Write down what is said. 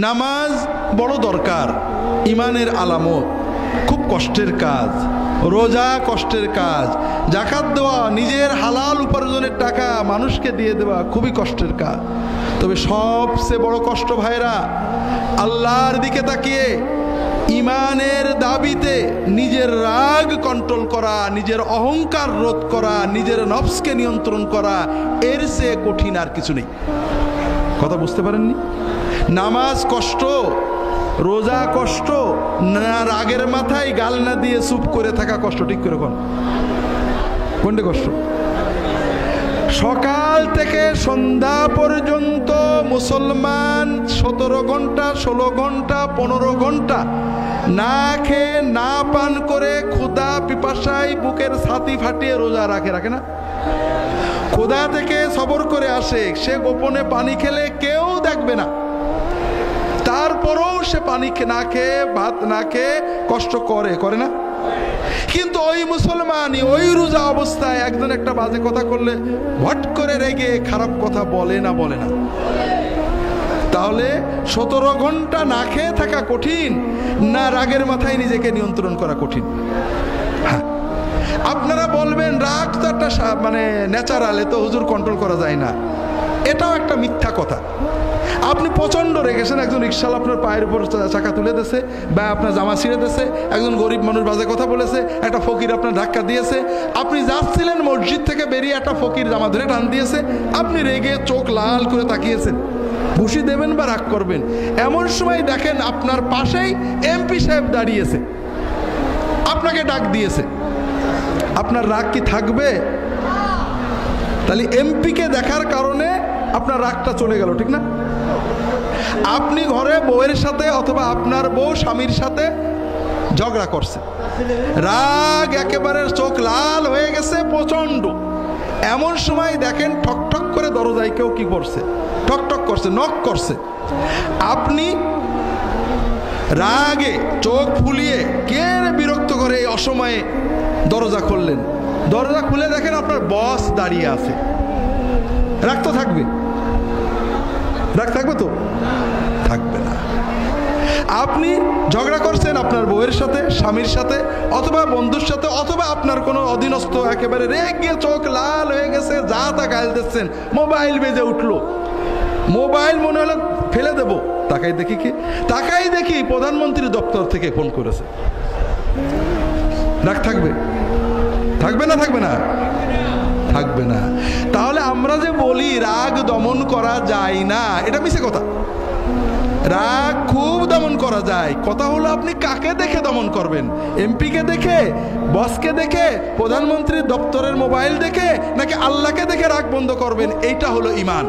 নামাজ বড় দরকার, ইমানের আলামত, খুব কষ্টের কাজ। রোজা কষ্টের কাজ, যাকাত দেওয়া, নিজের হালাল উপার্জনের টাকা মানুষকে দিয়ে দেওয়া খুবই কষ্টের কাজ। তবে সবচেয়ে বড় কষ্ট ভাইরা, আল্লাহর দিকে তাকিয়ে ইমানের দাবিতে নিজের রাগ কন্ট্রোল করা, নিজের অহংকার রোধ করা, নিজের নফসকে নিয়ন্ত্রণ করা, এর চেয়ে কঠিন আর কিছু নেই। কথা বুঝতে পারেননি? নামাজ কষ্ট, রোজা কষ্ট, না রাগের মাথায় গাল না দিয়ে চুপ করে থাকা কষ্ট। ঠিক করে কোনটা কষ্ট? সকাল থেকে সন্ধ্যা পর্যন্ত মুসলমান 17 ঘন্টা 16 ঘন্টা 15 ঘন্টা না খেয়ে না পান করে ক্ষুধা পিপাসায় বুকের ছাতি ফাটিয়ে রোজা রাখে না? ক্ষুধা থেকে সবর করে আসে, সে গোপনে পানি খেলে কেউ দেখবে না, তারপরেও সে পানি না খেয়ে ভাত না খেয়ে কষ্ট করে না? কিন্তু ওই মুসলমানই ওই রোজা অবস্থায় একজন একটা বাজে কথা করলে ভট করে রেগে খারাপ কথা বলে না? তাহলে 17 ঘন্টা না খেয়ে থাকা কঠিন, না রাগের মাথায় নিজেকে নিয়ন্ত্রণ করা কঠিন? হ্যাঁ, আপনারা বলবেন রাগ তো একটা মানে ন্যাচারাল, এ তো হুজুর কন্ট্রোল করা যায় না। এটাও একটা মিথ্যা কথা। আপনি প্রচণ্ড রেগেছেন, একজন রিক্সাওয়ালা আপনার পায়ের উপর চাকা তুলে দিয়েছে, বা আপনার জামা ছিঁড়ে দিয়েছে, একজন গরিব মানুষ বাজে কথা বলেছে, একটা ফকির আপনার ধাক্কা দিয়েছে, আপনি যাচ্ছিলেন মসজিদ থেকে বেরিয়ে একটা ফকির জামা ধরে টান দিয়েছে, আপনি রেগে চোখ লাল করে তাকিয়েছেন, ঘুষি দেবেন বা রাগ করবেন। এমন সময় দেখেন আপনার পাশেই এমপি সাহেব দাঁড়িয়েছে, আপনাকে ডাক দিয়েছে, আপনার রাগ কি থাকবে? তাহলে এমপিকে দেখার কারণে আপনার রাগটা চলে গেল, ঠিক না? আপনি ঘরে বউয়ের সাথে অথবা আপনার বউ স্বামীর সাথে ঝগড়া করছে, রাগ একেবারে চোখ লাল হয়ে গেছে প্রচন্ড। এমন সময় দেখেন ঠকঠক করে দরজায় কেউ কি করছে, ঠকঠক করছে, নক করছে। আপনি রাগে চোখ ফুলিয়ে কে বিরক্ত করে এই অসময়ে দরজা খুললেন, দরজা খুলে দেখেন আপনার বস দাঁড়িয়ে আছে, রাগ তো থাকবে? রাগ থাকবে তো? থাকবে না। আপনি ঝগড়া করছেন আপনার বউয়ের সাথে, স্বামীর সাথে, অথবা বন্ধুর সাথে, অথবা আপনার কোনো অধীনস্থ একেবারে রেগে চোখ লাল হয়ে গেছে, যা তা গাল দিচ্ছেন, মোবাইল বেজে উঠলো, মোবাইল মনে হলো ফেলে দেবো, তাকাই দেখি প্রধানমন্ত্রী দপ্তর থেকে ফোন করেছে। রাগ থাকবে? থাকবে না? থাকবে না? থাকবে না। তাহলে আমরা যে বলি রাগ দমন করা যায় না, এটা মিছে কথা। রাগ খুব দমন করা যায়। কথা হলো আপনি কাকে দেখে দমন করবেন? এমপিকে দেখে, বসকে দেখে, প্রধানমন্ত্রীর দপ্তরের মোবাইল দেখে, নাকি আল্লাহকে দেখে রাগ বন্ধ করবেন? এইটা হলো ঈমান।